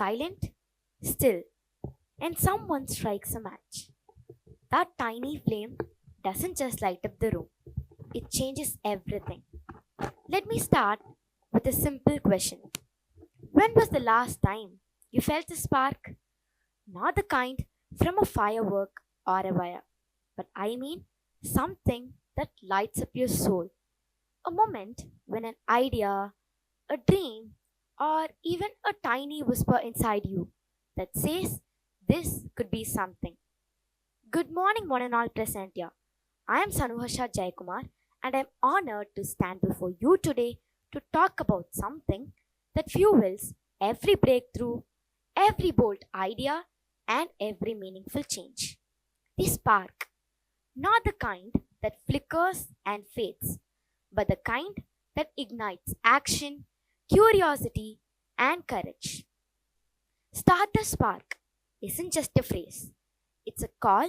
silent, still, and someone strikes a match. That tiny flame doesn't just light up the room, it changes everything. Let me start with a simple question. When was the last time you felt a spark? Not the kind from a firework or a wire, but I mean something that lights up your soul. A moment when an idea, a dream, or even a tiny whisper inside you that says this could be something. Good morning, one and all present here. I am Sanuhasha Jayakumar, and I am honored to stand before you today to talk about something that fuels every breakthrough, every bold idea, and every meaningful change. The spark, not the kind that flickers and fades, but the kind that ignites action, curiosity, and courage. Start the spark isn't just a phrase, it's a call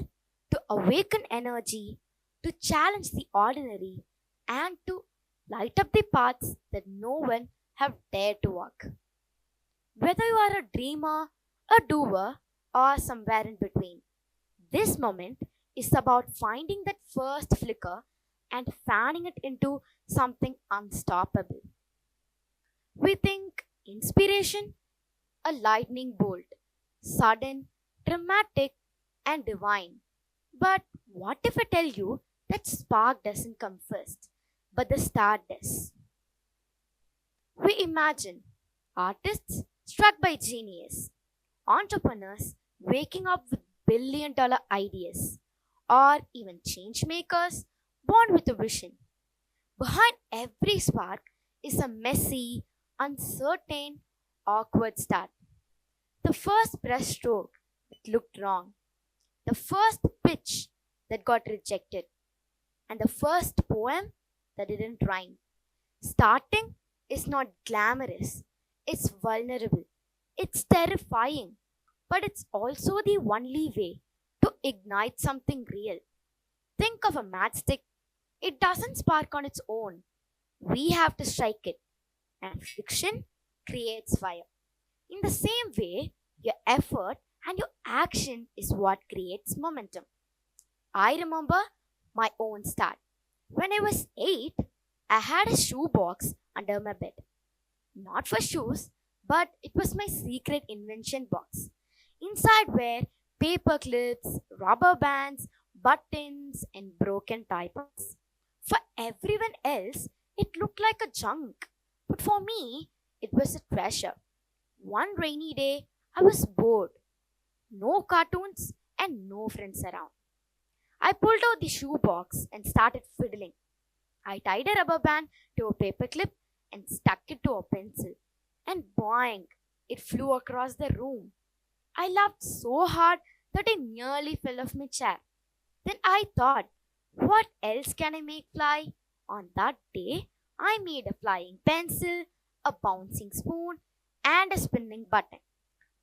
to awaken energy, to challenge the ordinary, and to light up the paths that no one have dared to walk. Whether you are a dreamer, a doer, or somewhere in between, this moment is about finding that first flicker and fanning it into something unstoppable. We think inspiration, a lightning bolt, sudden, dramatic, and divine. But what if I tell you that spark doesn't come first, but the start does? We imagine artists struck by genius, entrepreneurs waking up with billion-dollar ideas, or even change makers born with a vision. Behind every spark is a messy, uncertain, awkward start. The first brushstroke that looked wrong, the first pitch that got rejected, and the first poem that didn't rhyme. Starting is not glamorous, it's vulnerable, it's terrifying, but it's also the only way to ignite something real. Think of a matchstick, it doesn't spark on its own. We have to strike it, and friction creates fire. In the same way, your effort and your action is what creates momentum. I remember my own start. When I was 8, I had a shoebox under my bed. Not for shoes, but it was my secret invention box. Inside were paper clips, rubber bands, buttons, and broken typos. For everyone else, it looked like a junk. But for me, it was a treasure. One rainy day, I was bored. No cartoons and no friends around. I pulled out the shoebox and started fiddling. I tied a rubber band to a paperclip and stuck it to a pencil. And boing, it flew across the room. I laughed so hard that I nearly fell off my chair. Then I thought, what else can I make fly? On that day, I made a flying pencil, a bouncing spoon, and a spinning button.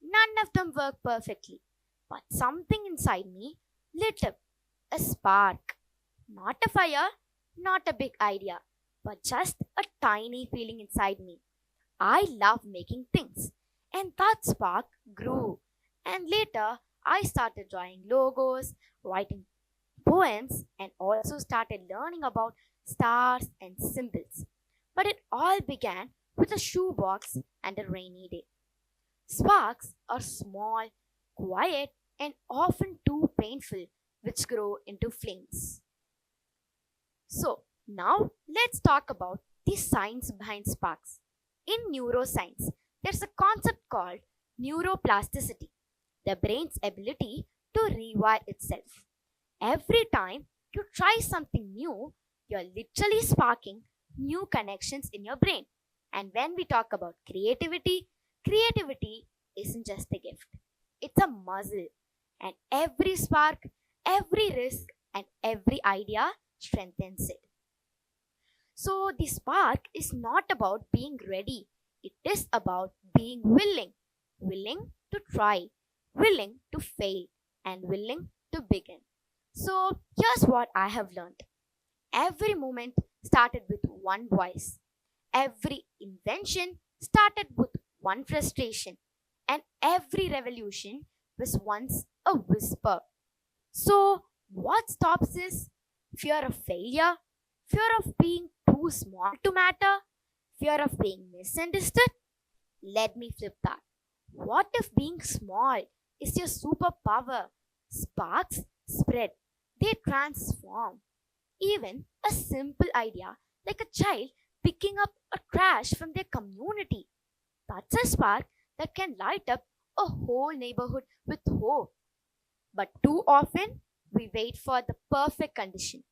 None of them worked perfectly, but something inside me lit up, a spark. Not a fire, not a big idea, but just a tiny feeling inside me. I love making things, and that spark grew. And later, I started drawing logos, writing poems, and also started learning about stars and symbols. But it all began with a shoebox and a rainy day. Sparks are small, quiet, and often too painful, which grow into flames. So, now let's talk about the science behind sparks. In neuroscience, there's a concept called neuroplasticity, the brain's ability to rewire itself. Every time you try something new, you're literally sparking new connections in your brain. And when we talk about creativity, creativity isn't just a gift, it's a muscle. And every spark, every risk, and every idea strengthens it. So, the spark is not about being ready, it is about being willing. Willing to try, willing to fail, and willing to begin. So, here's what I have learned. Every moment started with one voice. Every invention started with one frustration. and every revolution was once a whisper. So, what stops this? Fear of failure, fear of being too small to matter, fear of being misunderstood? Let me flip that. What if being small is your superpower? Sparks spread, they transform. Even a simple idea like a child picking up a trash from their community. That's a spark that can light up a whole neighborhood with hope. But too often, we wait for the perfect condition,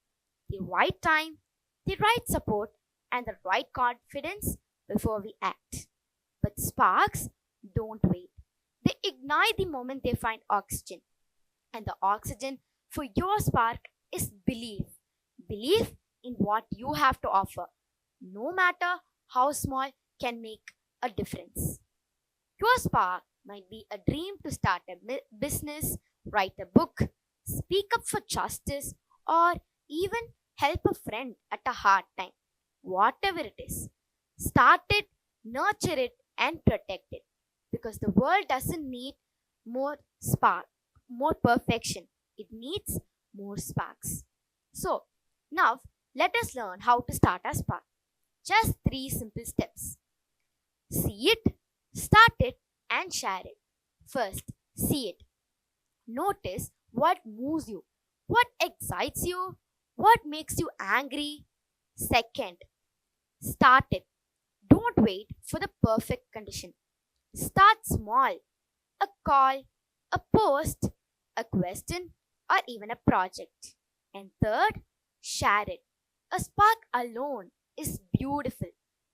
the right time, the right support, and the right confidence before we act. But sparks don't wait. They ignite the moment they find oxygen. And the oxygen for your spark is belief. Belief in what you have to offer, no matter how small, can make a difference. Your spark might be a dream to start a business, write a book, speak up for justice, or even help a friend at a hard time. Whatever it is, start it, nurture it, and protect it. Because the world doesn't need more spark, more perfection. It needs more sparks. So, now let us learn how to start a spark. Just three simple steps. See it, start it, and share it. First, see it. Notice what moves you, what excites you, what makes you angry. Second, start it. Don't wait for the perfect condition. Start small. A call, a post, a question, or even a project. And third, share it. A spark alone is beautiful,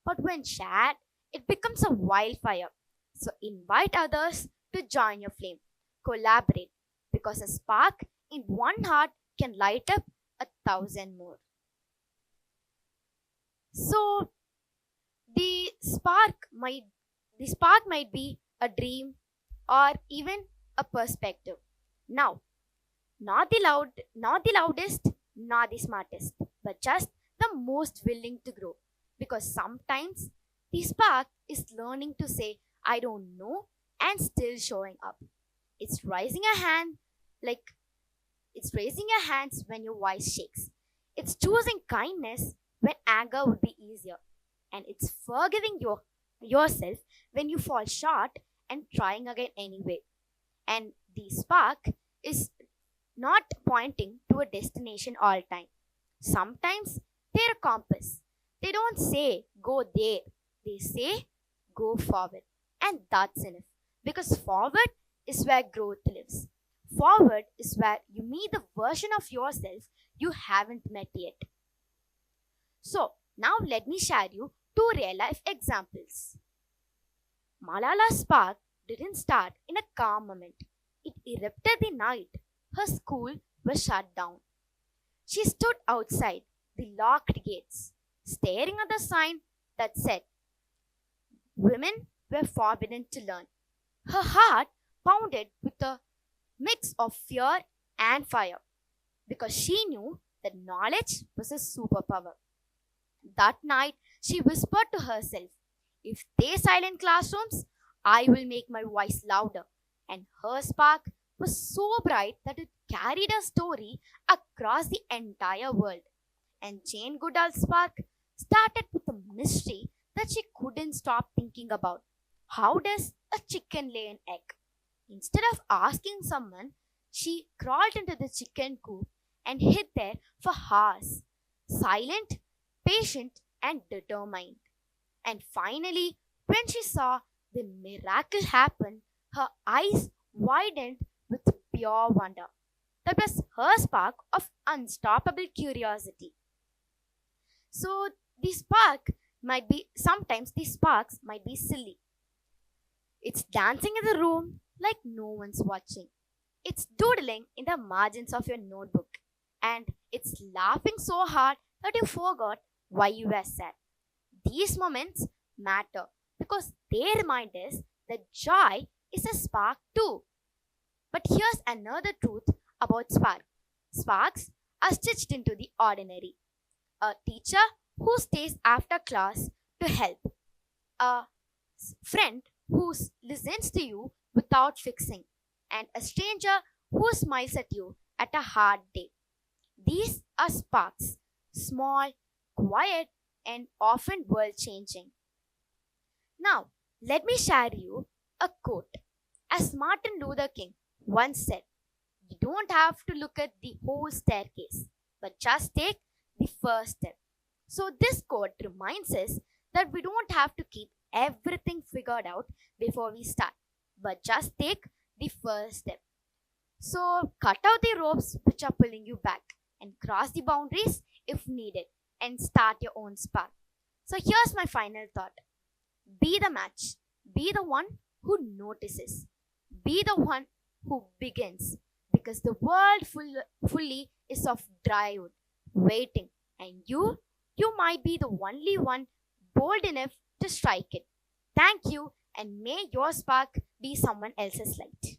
but when shared, it becomes a wildfire. So invite others to join your flame. Collaborate, because a spark in one heart can light up 1,000 more. So the spark might be a dream or even a perspective. Now, not the loudest, not the smartest, but just the most willing to grow. Because sometimes the spark is learning to say, I don't know, and still showing up. It's raising a hand like it's raising your hands when your voice shakes. It's choosing kindness when anger would be easier. And it's forgiving yourself when you fall short and trying again anyway. And the spark is not pointing to a destination all time. Sometimes they're a compass. They don't say go there. They say go forward. And that's enough. Because forward is where growth lives. Forward is where you meet the version of yourself you haven't met yet. So, now let me share you two real life examples. Malala's spark didn't start in a calm moment. It erupted the night her school was shut down. She stood outside the locked gates, staring at the sign that said, Women were forbidden to learn. Her heart pounded with a mix of fear and fire because she knew that knowledge was a superpower. That night, she whispered to herself, If they silence classrooms, I will make my voice louder. And her spark was so bright that it carried a story across the entire world. And Jane Goodall's spark started with a mystery that she couldn't stop thinking about. How does a chicken lay an egg? Instead of asking someone, she crawled into the chicken coop and hid there for hours, silent, patient, and determined. And finally, when she saw the miracle happen, her eyes widened with pure wonder. That was her spark of unstoppable curiosity. So, sometimes the sparks might be silly. It's dancing in the room like no one's watching. It's doodling in the margins of your notebook. And it's laughing so hard that you forgot why you were sad. These moments matter because they remind us that joy is a spark too. But here's another truth about spark. Sparks are stitched into the ordinary. A teacher who stays after class to help. A friend listens to you without fixing, and a stranger who smiles at you at a hard day. These are sparks, small, quiet, and often world changing. Now, let me share you a quote. As Martin Luther King once said, you don't have to look at the whole staircase, but just take the first step. So, this quote reminds us that we don't have to keep everything figured out before we start, but just take the first step. So, cut out the ropes which are pulling you back and cross the boundaries if needed and start your own spark. So, here's my final thought: be the match, be the one who notices, be the one who begins, because the world fully is of dry wood waiting, and you might be the only one bold enough to strike it. Thank you, and may your spark be someone else's light.